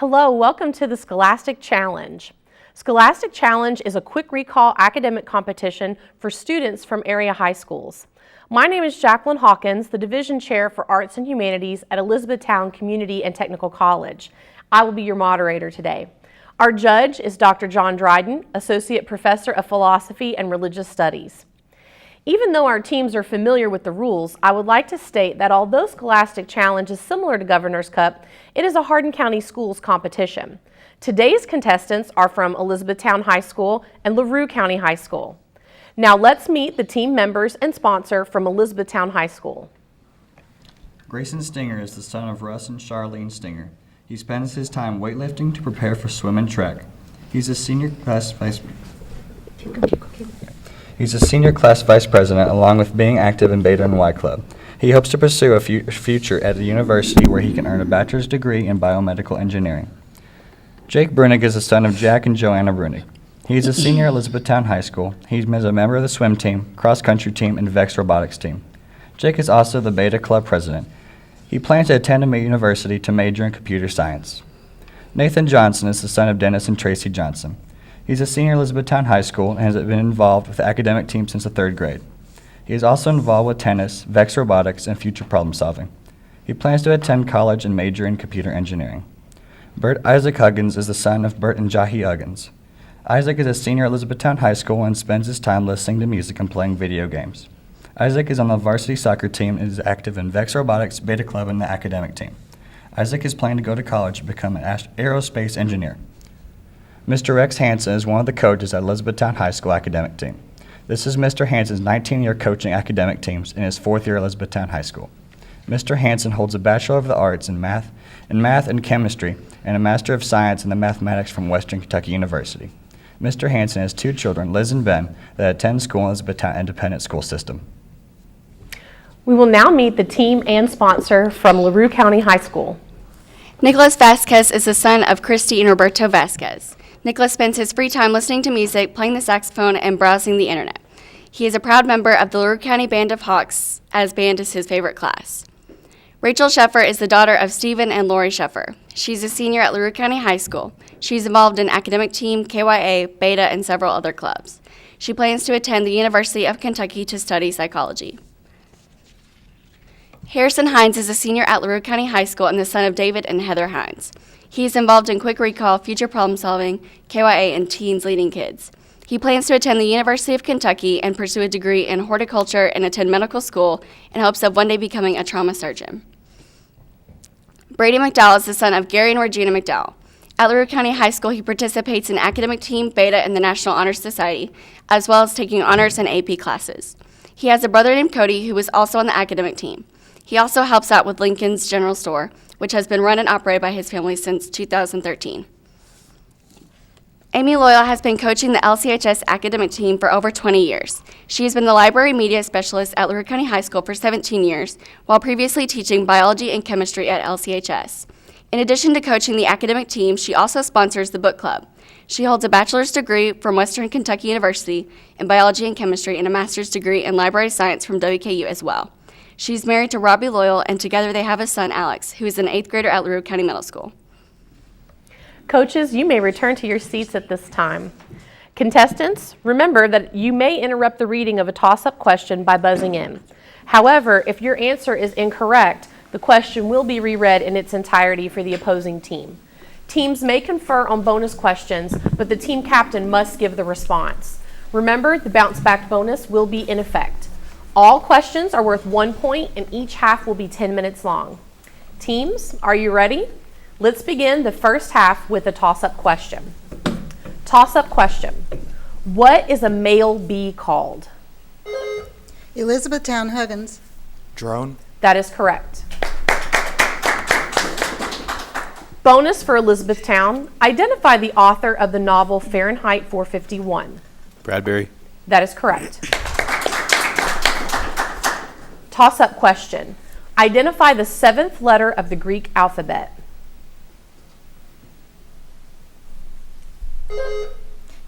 Hello, welcome to the Scholastic Challenge. Scholastic Challenge is a quick recall academic competition for students from area high schools. My name is Jacqueline Hawkins, the Division Chair for Arts and Humanities at Elizabethtown Community and Technical College. I will be your moderator today. Our judge is Dr. John Dryden, Associate Professor of Philosophy and Religious Studies. Even though our teams are familiar with the rules, I would like to state that although Scholastic Challenge is similar to Governor's Cup, it is a Hardin County Schools competition. Today's contestants are from Elizabethtown High School and Larue County High School. Now let's meet the team members and sponsor from Elizabethtown High School. Grayson Stinger is the son of Russ and Charlene Stinger. He spends his time weightlifting to prepare for swim and track. He's a senior class vice president, along with being active in Beta and Y Club. He hopes to pursue a future at a university where he can earn a bachelor's degree in biomedical engineering. Jake Brunig is the son of Jack and Joanna Brunig. He is a senior at Elizabethtown High School. He's a member of the swim team, cross-country team, and VEX robotics team. Jake is also the Beta Club president. He plans to attend a university to major in computer science. Nathan Johnson is the son of Dennis and Tracy Johnson. He's a senior at Elizabethtown High School and has been involved with the academic team since the 3rd grade. He is also involved with tennis, VEX robotics, and future problem solving. He plans to attend college and major in computer engineering. Bert Isaac Huggins is the son of Bert and Jahi Huggins. Isaac is a senior at Elizabethtown High School and spends his time listening to music and playing video games. Isaac is on the varsity soccer team and is active in VEX robotics, Beta Club, and the academic team. Isaac is planning to go to college to become an aerospace engineer. Mr. Rex Hansen is one of the coaches at Elizabethtown High School academic team. This is Mr. Hansen's 19-year coaching academic teams in his 4th year at Elizabethtown High School. Mr. Hansen holds a Bachelor of the Arts in Math and Chemistry and a Master of Science in the Mathematics from Western Kentucky University. Mr. Hansen has 2 children, Liz and Ben, that attend school in Elizabethtown Independent School System. We will now meet the team and sponsor from Larue County High School. Nicholas Vasquez is the son of Christy and Roberto Vasquez. Nicholas spends his free time listening to music, playing the saxophone, and browsing the internet. He is a proud member of the Larue County Band of Hawks, as band is his favorite class. Rachel Sheffer is the daughter of Stephen and Lori Sheffer. She's a senior at Larue County High School. She's involved in academic team, KYA, Beta, and several other clubs. She plans to attend the University of Kentucky to study psychology. Harrison Hines is a senior at Larue County High School and the son of David and Heather Hines. He is involved in quick recall, future problem solving, KYA, and teens leading kids. He plans to attend the University of Kentucky and pursue a degree in horticulture and attend medical school in hopes of one day becoming a trauma surgeon. Brady McDowell is the son of Gary and Regina McDowell. At Larue County High School, he participates in academic team, Beta, and the National Honor Society, as well as taking honors and AP classes. He has a brother named Cody who is also on the academic team. He also helps out with Lincoln's General Store, which has been run and operated by his family since 2013. Amy Loyal has been coaching the LCHS academic team for over 20 years. She has been the library media specialist at Larue County High School for 17 years, while previously teaching biology and chemistry at LCHS. In addition to coaching the academic team, she also sponsors the book club. She holds a bachelor's degree from Western Kentucky University in biology and chemistry and a master's degree in library science from WKU as well. She's married to Robbie Loyal, and together they have a son, Alex, who is an 8th grader at Larue County Middle School. Coaches, you may return to your seats at this time. Contestants, remember that you may interrupt the reading of a toss-up question by buzzing in. However, if your answer is incorrect, the question will be reread in its entirety for the opposing team. Teams may confer on bonus questions, but the team captain must give the response. Remember, the bounce-back bonus will be in effect. All questions are worth 1 point, and each half will be 10 minutes long. Teams, are you ready? Let's begin the first half with a toss-up question. Toss-up question. What is a male bee called? Elizabethtown Huggins. Drone. That is correct. Bonus for Elizabethtown. Identify the author of the novel Fahrenheit 451. Bradbury. That is correct. Toss-up question. Identify the 7th letter of the Greek alphabet.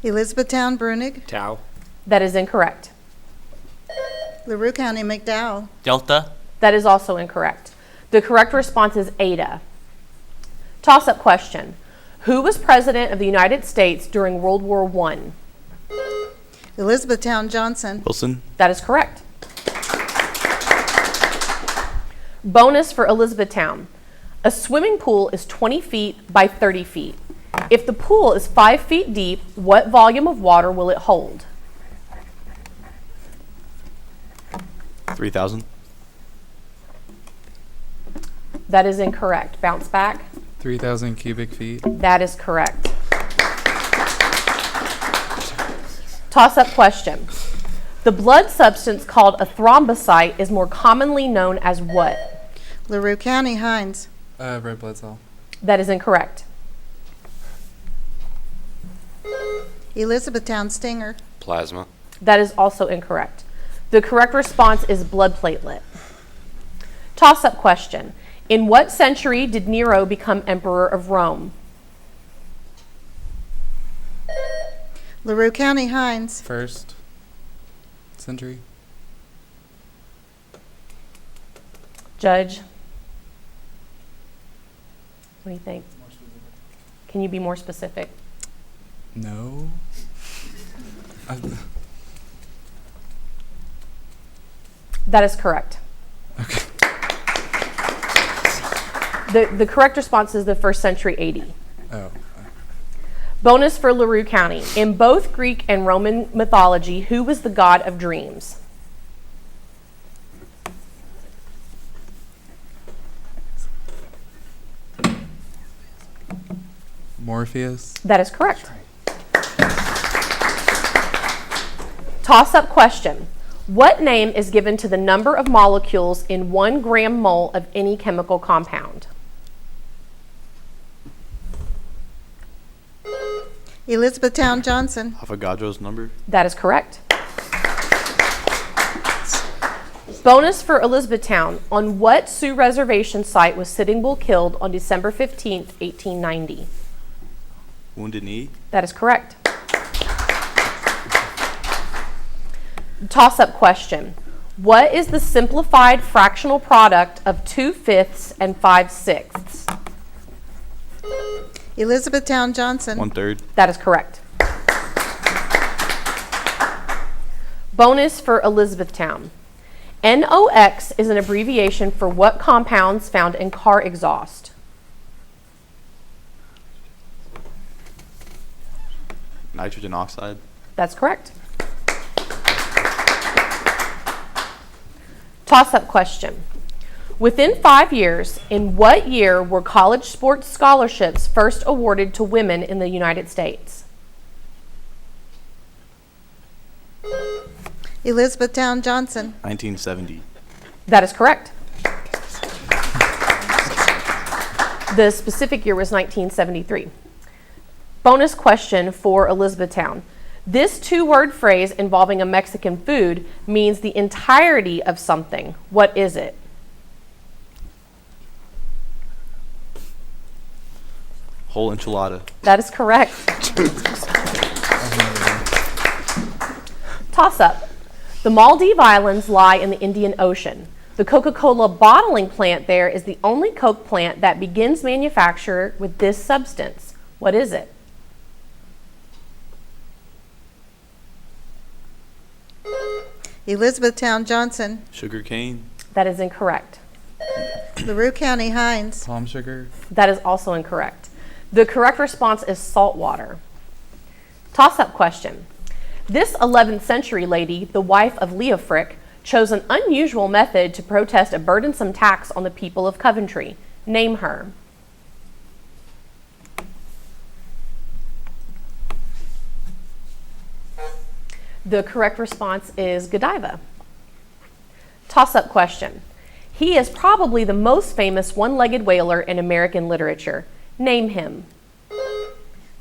Elizabethtown Brunig. Tau. That is incorrect. Larue County McDowell. Delta. That is also incorrect. The correct response is Ada. Toss-up question. Who was President of the United States during World War I? Elizabethtown Johnson. Wilson. That is correct. Bonus for Elizabethtown. A swimming pool is 20 feet by 30 feet. If the pool is 5 feet deep, what volume of water will it hold? 3,000. That is incorrect. Bounce back. 3,000 cubic feet. That is correct. Toss-up question. The blood substance called a thrombocyte is more commonly known as what? Larue County, Hines. Red blood cell. That is incorrect. Elizabethtown Stinger. Plasma. That is also incorrect. The correct response is blood platelet. Toss-up question. In what century did Nero become emperor of Rome? Larue County, Hines. First century. Judge? What do you think? Can you be more specific? No. That is correct. Okay. The correct response is the 1st century AD. Oh. Bonus for Larue County. In both Greek and Roman mythology, who was the god of dreams? Morpheus. That is correct. Toss-up question. What name is given to the number of molecules in 1 gram mole of any chemical compound? Elizabethtown Johnson. Avogadro's number. That is correct. Bonus for Elizabethtown. On what Sioux Reservation site was Sitting Bull killed on December 15th, 1890? Wounded Knee. That is correct. Toss-up question. What is the simplified fractional product of 2/5 and 5/6? Elizabethtown Johnson. 1/3. That is correct. Bonus for Elizabethtown. NOx is an abbreviation for what compounds found in car exhaust? Nitrogen oxide. That's correct. Toss-up question. Within 5 years, in what year were college sports scholarships first awarded to women in the United States? Elizabethtown Johnson. 1970. That is correct. The specific year was 1973. Bonus question for Elizabethtown. This 2-word phrase involving a Mexican food means the entirety of something. What is it? Whole enchilada. That is correct. Toss-up. The Maldive Islands lie in the Indian Ocean. The Coca-Cola bottling plant there is the only Coke plant that begins manufacture with this substance. What is it? Elizabethtown Johnson. Sugar cane. That is incorrect. Larue County, Hines. Palm sugar. That is also incorrect. The correct response is salt water. Toss-up question. This 11th century lady, the wife of Leofric, chose an unusual method to protest a burdensome tax on the people of Coventry. Name her. The correct response is Godiva. Toss-up question. He is probably the most famous one-legged whaler in American literature. Name him.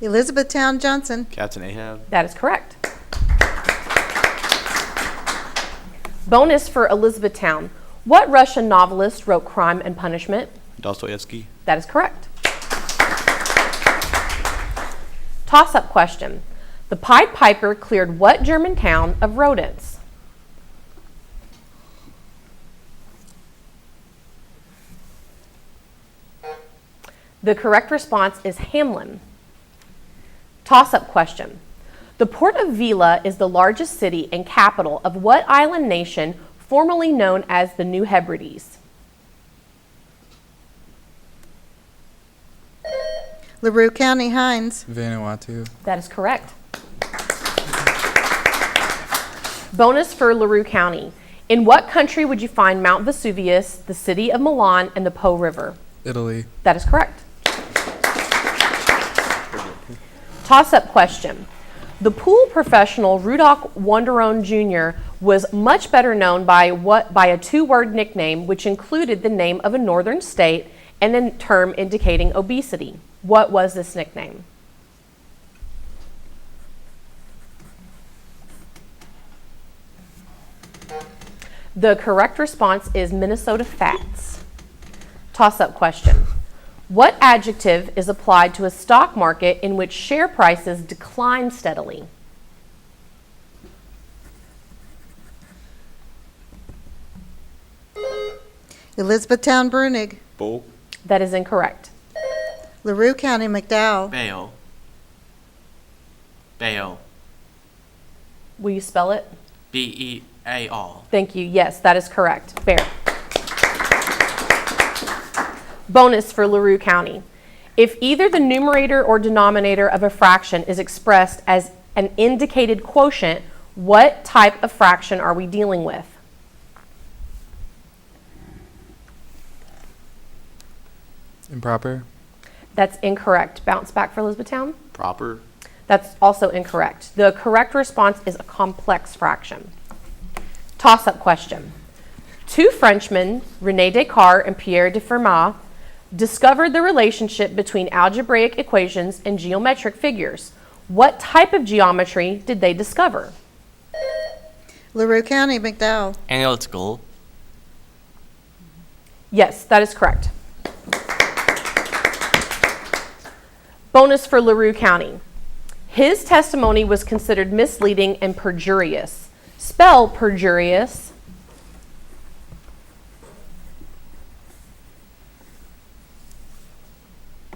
Elizabethtown Johnson. Captain Ahab. That is correct. Bonus for Elizabethtown. What Russian novelist wrote Crime and Punishment? Dostoevsky. That is correct. Toss-up question. The Pied Piper cleared what German town of rodents? The correct response is Hamelin. Toss-up question. The port of Vila is the largest city and capital of what island nation formerly known as the New Hebrides? LaRue County, Hines. Vanuatu. That is correct. Bonus for LaRue County. In what country would you find Mount Vesuvius, the city of Milan, and the Po River? Italy. That is correct. Toss-up question. The pool professional Rudolph Wanderone Jr. was much better known by a two-word nickname which included the name of a northern state and a term indicating obesity. What was this nickname? The correct response is Minnesota Fats. Toss-up question. What adjective is applied to a stock market in which share prices decline steadily? Elizabethtown, Brunig. Bull. That is incorrect. LaRue County, McDowell. Bale. Bale. Will you spell it? B-E-A-L. Thank you. Yes, that is correct. Bear. Bonus for LaRue County. If either the numerator or denominator of a fraction is expressed as an indicated quotient, what type of fraction are we dealing with? Improper. That's incorrect. Bounce back for Elizabethtown. Proper. That's also incorrect. The correct response is a complex fraction. Toss-up question. Two Frenchmen, René Descartes and Pierre de Fermat, discovered the relationship between algebraic equations and geometric figures. What type of geometry did they discover? LaRue County, McDowell. Analytical. Yes, that is correct. Bonus for LaRue County. His testimony was considered misleading and perjurious. Spell perjurious.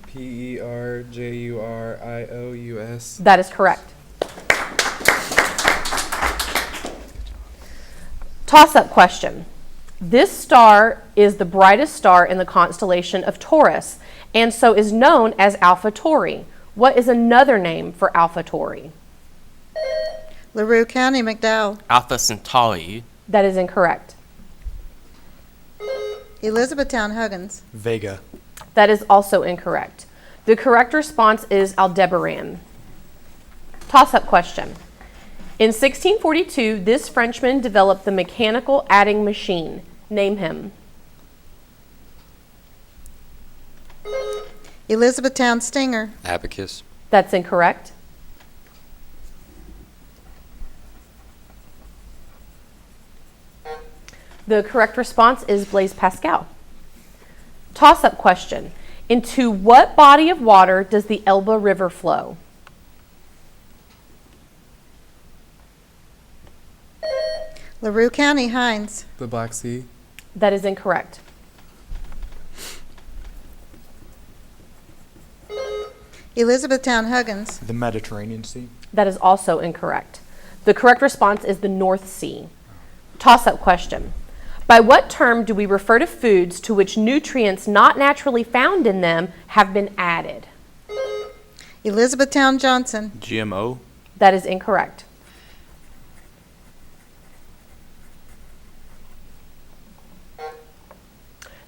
P-E-R-J-U-R-I-O-U-S. That is correct. Toss-up question. This star is the brightest star in the constellation of Taurus, and so is known as Alpha Tauri. What is another name for Alpha Tauri? LaRue County, McDowell. Alpha Centauri. That is incorrect. Elizabethtown, Huggins. Vega. That is also incorrect. The correct response is Aldebaran. Toss-up question. In 1642, this Frenchman developed the mechanical adding machine. Name him. Elizabethtown, Stinger. Abacus. That's incorrect. The correct response is Blaise Pascal. Toss-up question. Into what body of water does the Elbe River flow? LaRue County, Hines. The Black Sea. That is incorrect. Elizabethtown, Huggins. The Mediterranean Sea. That is also incorrect. The correct response is the North Sea. Toss-up question. By what term do we refer to foods to which nutrients not naturally found in them have been added? Elizabethtown, Johnson. GMO. That is incorrect.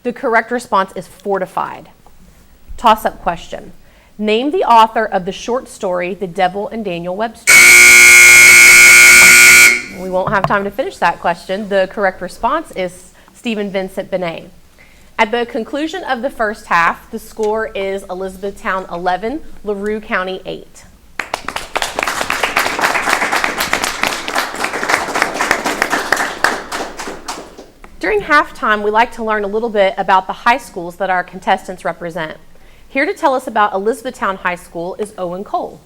The correct response is fortified. Toss-up question. Name the author of the short story, The Devil and Daniel Webster. We won't have time to finish that question. The correct response is Stephen Vincent Benet. At the conclusion of the first half, the score is Elizabethtown 11, LaRue County 8. During halftime, we like to learn a little bit about the high schools that our contestants represent. Here to tell us about Elizabethtown High School is Owen Cole.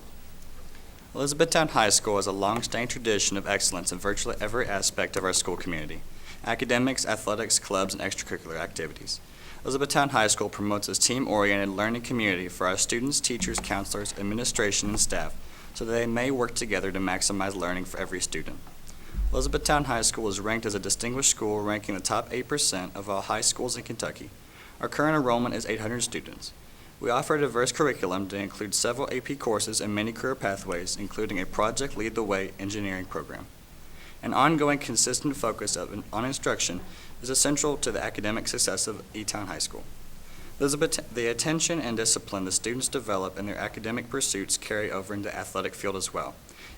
Elizabethtown High School has a long-standing tradition of excellence in virtually every aspect of our school community: academics, athletics, clubs, and extracurricular activities. Elizabethtown High School promotes a team-oriented learning community for our students, teachers, counselors, administration, and staff so that they may work together to maximize learning for every student. Elizabethtown High School is ranked as a distinguished school, ranking the top 8% of all high schools in Kentucky. Our current enrollment is 800 students. We offer a diverse curriculum that includes several AP courses and many career pathways, including a Project Lead the Way engineering program. An ongoing, consistent focus on instruction is essential to the academic success of E-Town High School. The attention and discipline the students develop in their academic pursuits carry over into the athletic field as well.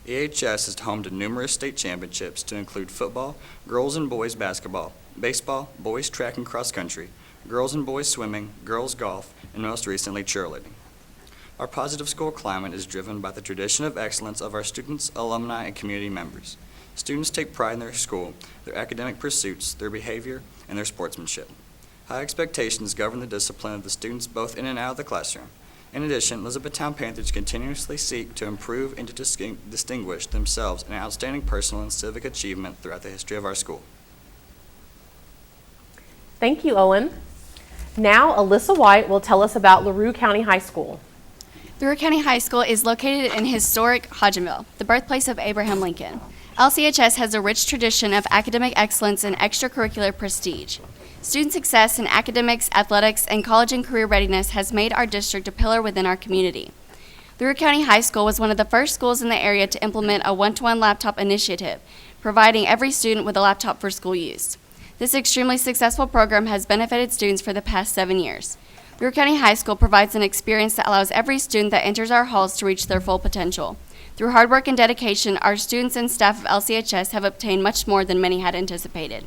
EHS is home to numerous state championships to include football, girls and boys basketball, baseball, boys track and cross country, girls and boys swimming, girls golf, and most recently cheerleading. Our positive school climate is driven by the tradition of excellence of our students, alumni, and community members. Students take pride in their school, their academic pursuits, their behavior, and their sportsmanship. High expectations govern the discipline of the students both in and out of the classroom. In addition, Elizabethtown Panthers continuously seek to improve and to distinguish themselves in outstanding personal and civic achievement throughout the history of our school. Thank you, Owen. Now, Alyssa White will tell us about Larue County High School. Larue County High School is located in historic Hodgenville, the birthplace of Abraham Lincoln. LCHS has a rich tradition of academic excellence and extracurricular prestige. Student success in academics, athletics, and college and career readiness has made our district a pillar within our community. Larue County High School was one of the first schools in the area to implement a one-to-one laptop initiative, providing every student with a laptop for school use. This extremely successful program has benefited students for the past 7 years. Larue County High School provides an experience that allows every student that enters our halls to reach their full potential. Through hard work and dedication, our students and staff of LCHS have obtained much more than many had anticipated.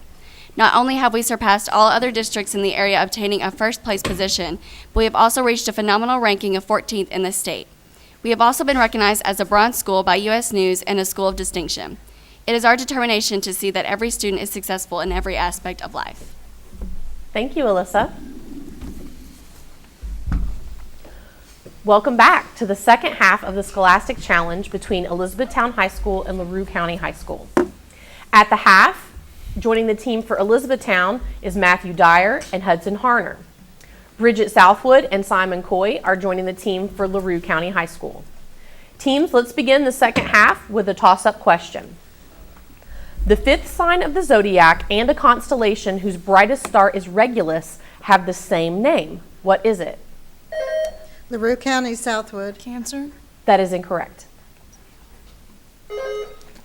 Not only have we surpassed all other districts in the area obtaining a first-place position, but we have also reached a phenomenal ranking of 14th in the state. We have also been recognized as a bronze school by U.S. News and a school of distinction. It is our determination to see that every student is successful in every aspect of life. Thank you, Alyssa. Welcome back to the second half of the Scholastic Challenge between Elizabethtown High School and Larue County High School. At the half, joining the team for Elizabethtown is Matthew Dyer and Hudson Harner. Bridget Southwood and Simon Coy are joining the team for Larue County High School. Teams, let's begin the second half with a toss-up question. The fifth sign of the zodiac and a constellation whose brightest star is Regulus have the same name. What is it? LaRue County, Southwood. Cancer. That is incorrect.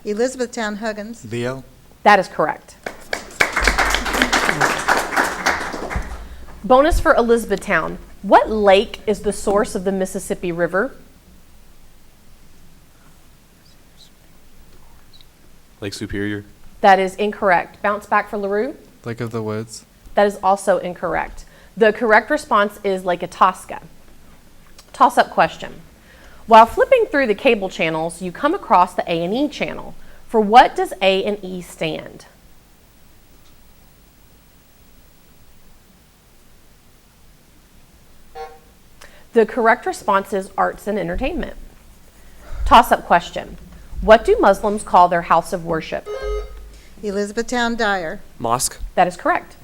Elizabethtown, Huggins. Leo. That is correct. Bonus for Elizabethtown. What lake is the source of the Mississippi River? Lake Superior. That is incorrect. Bounce back for LaRue. Lake of the Woods. That is also incorrect. The correct response is Lake Itasca. Toss-up question. While flipping through the cable channels, you come across the A&E channel. For what does A and E stand? The correct response is Arts and Entertainment. Toss-up question. What do Muslims call their house of worship? Elizabethtown, Dyer. Mosque. That is correct.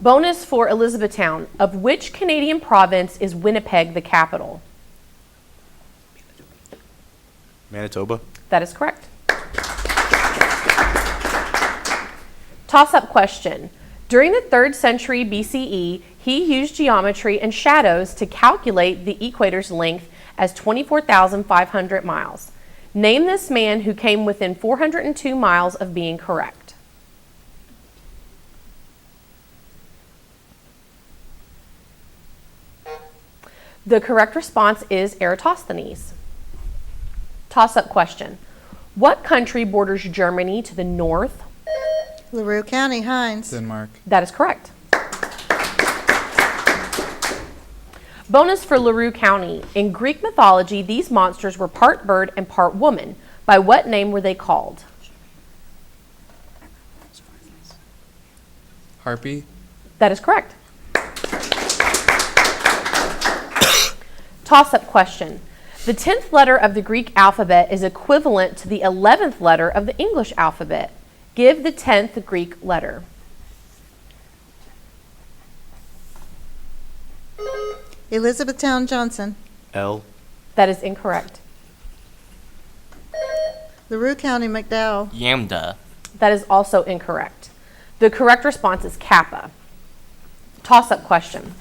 Bonus for Elizabethtown. Of which Canadian province is Winnipeg the capital? Manitoba. That is correct. Toss-up question. During the 3rd century BCE, he used geometry and shadows to calculate the equator's length as 24,500 miles. Name this man who came within 402 miles of being correct. The correct response is Eratosthenes. Toss-up question. What country borders Germany to the north? LaRue County, Hines. Denmark. That is correct. Bonus for Larue County. In Greek mythology, these monsters were part bird and part woman. By what name were they called? Harpy. That is correct. Toss-up question. The 10th letter of the Greek alphabet is equivalent to the 11th letter of the English alphabet. Give the 10th Greek letter. Elizabethtown Johnson. L. That is incorrect. Larue County McDowell. Yamda. That is also incorrect. The correct response is Kappa. Toss-up question.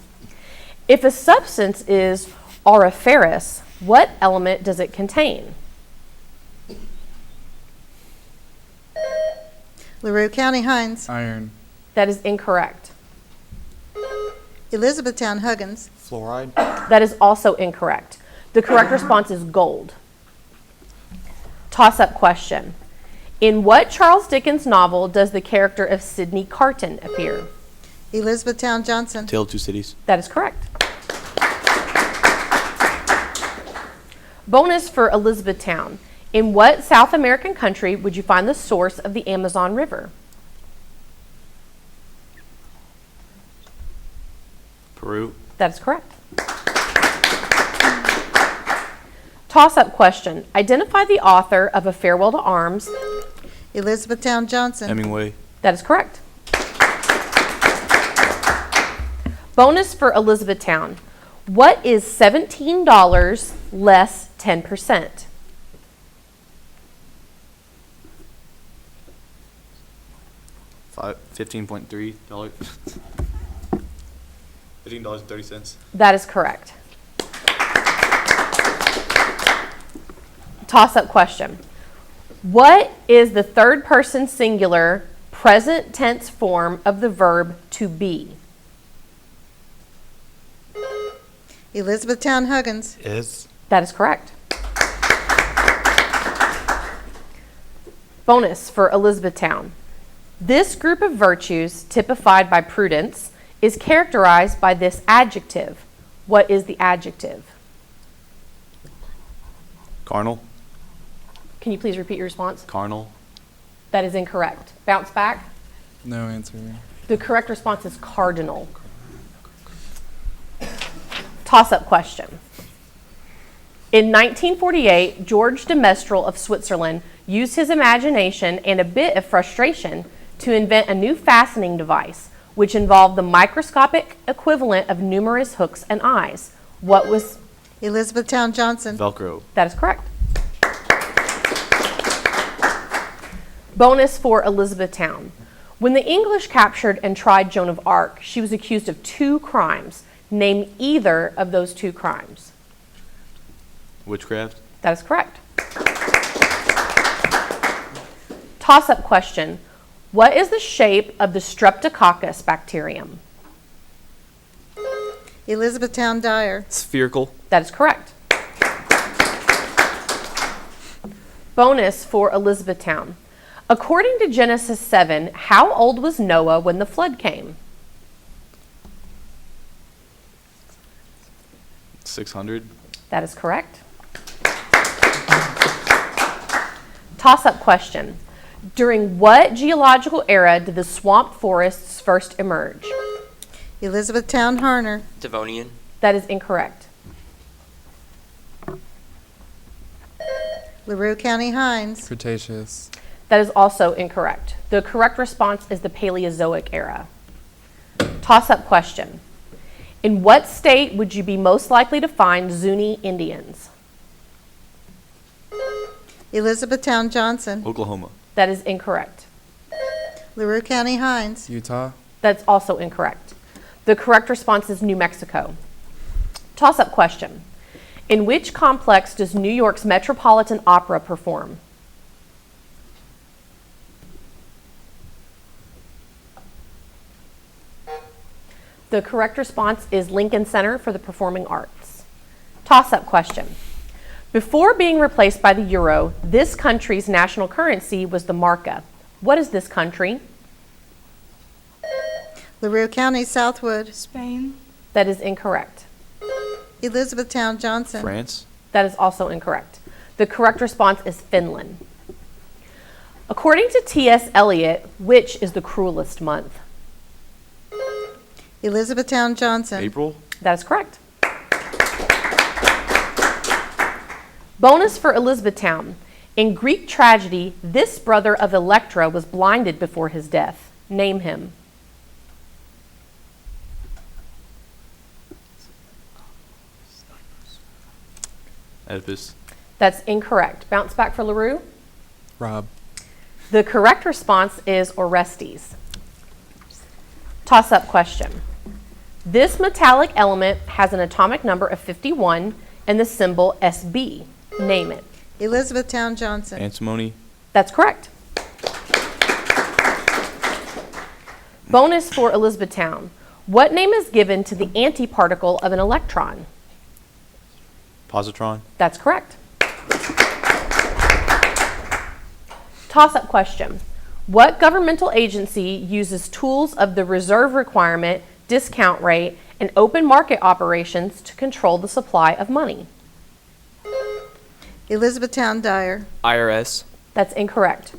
If a substance is auriferous, what element does it contain? Larue County Hines. Iron. That is incorrect. Elizabethtown Huggins. Fluoride. That is also incorrect. The correct response is gold. Toss-up question. In what Charles Dickens novel does the character of Sidney Carton appear? Elizabethtown Johnson. Tale of Two Cities. That is correct. Bonus for Elizabethtown. In what South American country would you find the source of the Amazon River? Peru. That is correct. Toss-up question. Identify the author of A Farewell to Arms. Elizabethtown Johnson. Hemingway. That is correct. Bonus for Elizabethtown. What is $17 less 10%? $15.3. $15.30. That is correct. Toss-up question. What is the third person singular present tense form of the verb to be? Elizabethtown Huggins. Is. That is correct. Bonus for Elizabethtown. This group of virtues, typified by prudence, is characterized by this adjective. What is the adjective? Carnal. Can you please repeat your response? Carnal. That is incorrect. Bounce back. No answer. The correct response is cardinal. Toss-up question. In 1948, George de Mestral of Switzerland used his imagination and a bit of frustration to invent a new fastening device, which involved the microscopic equivalent of numerous hooks and eyes. What was... Elizabethtown Johnson. Velcro. That is correct. Bonus for Elizabethtown. When the English captured and tried Joan of Arc, she was accused of 2 crimes. Name either of those 2 crimes. Witchcraft. That is correct. Toss-up question. What is the shape of the Streptococcus bacterium? Elizabethtown Dyer. Spherical. That is correct. Bonus for Elizabethtown. According to Genesis 7, how old was Noah when the flood came? 600. That is correct. Toss-up question. During what geological era did the swamp forests first emerge? Elizabethtown Harner. Devonian. That is incorrect. Larue County Hines. Cretaceous. That is also incorrect. The correct response is the Paleozoic era. Toss-up question. In what state would you be most likely to find Zuni Indians? Elizabethtown Johnson. Oklahoma. That is incorrect. Larue County Hines. Utah. That's also incorrect. The correct response is New Mexico. Toss-up question. In which complex does New York's Metropolitan Opera perform? The correct response is Lincoln Center for the Performing Arts. Toss-up question. Before being replaced by the euro, this country's national currency was the marca. What is this country? Larue County Southwood. Spain. That is incorrect. Elizabethtown Johnson. France. That is also incorrect. The correct response is Finland. According to T.S. Eliot, which is the cruelest month? Elizabethtown Johnson. April. That is correct. Bonus for Elizabethtown. In Greek tragedy, this brother of Electra was blinded before his death. Name him. Oedipus. That's incorrect. Bounce back for Larue. Rob. The correct response is Orestes. Toss-up question. This metallic element has an atomic number of 51 and the symbol SB. Name it. Elizabethtown, Johnson. Antimony. That's correct. Bonus for Elizabethtown. What name is given to the antiparticle of an electron? Positron. That's correct. Toss-up question. What governmental agency uses tools of the reserve requirement, discount rate, and open market operations to control the supply of money? Elizabethtown, Dyer. IRS. That's incorrect.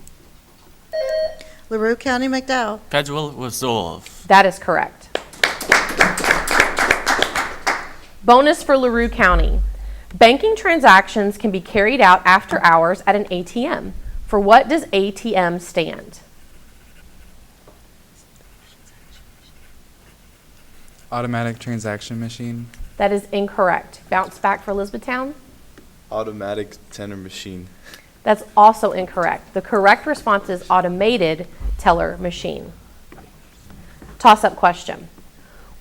LaRue County, McDowell. Federal Reserve. That is correct. Bonus for Larue County. Banking transactions can be carried out after hours at an ATM. For what does ATM stand? Automatic transaction machine. That is incorrect. Bounce back for Elizabethtown. Automatic teller machine. That's also incorrect. The correct response is automated teller machine. Toss-up question.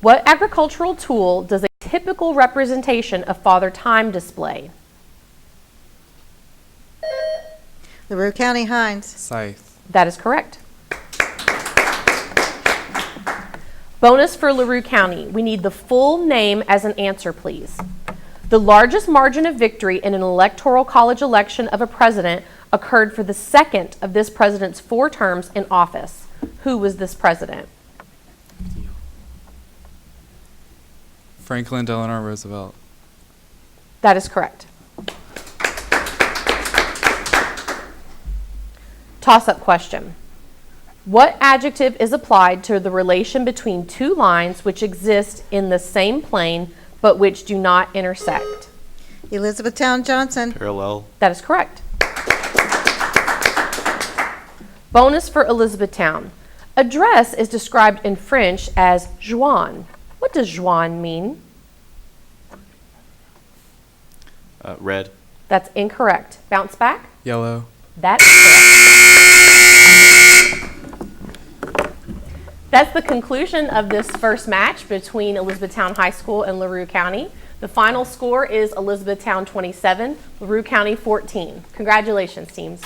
What agricultural tool does a typical representation of Father Time display? LaRue County, Hines. Scythe. That is correct. Bonus for Larue County. We need the full name as an answer, please. The largest margin of victory in an electoral college election of a president occurred for the second of this president's 4 terms in office. Who was this president? Franklin Delano Roosevelt. That is correct. Toss-up question. What adjective is applied to the relation between 2 lines which exist in the same plane but which do not intersect? Elizabethtown, Johnson. Parallel. That is correct. Bonus for Elizabethtown. A dress is described in French as joie. What does joie mean? Red. That's incorrect. Bounce back. Yellow. That is correct. That's the conclusion of this first match between Elizabethtown High School and Larue County. The final score is Elizabethtown 27, Larue County 14. Congratulations, teams.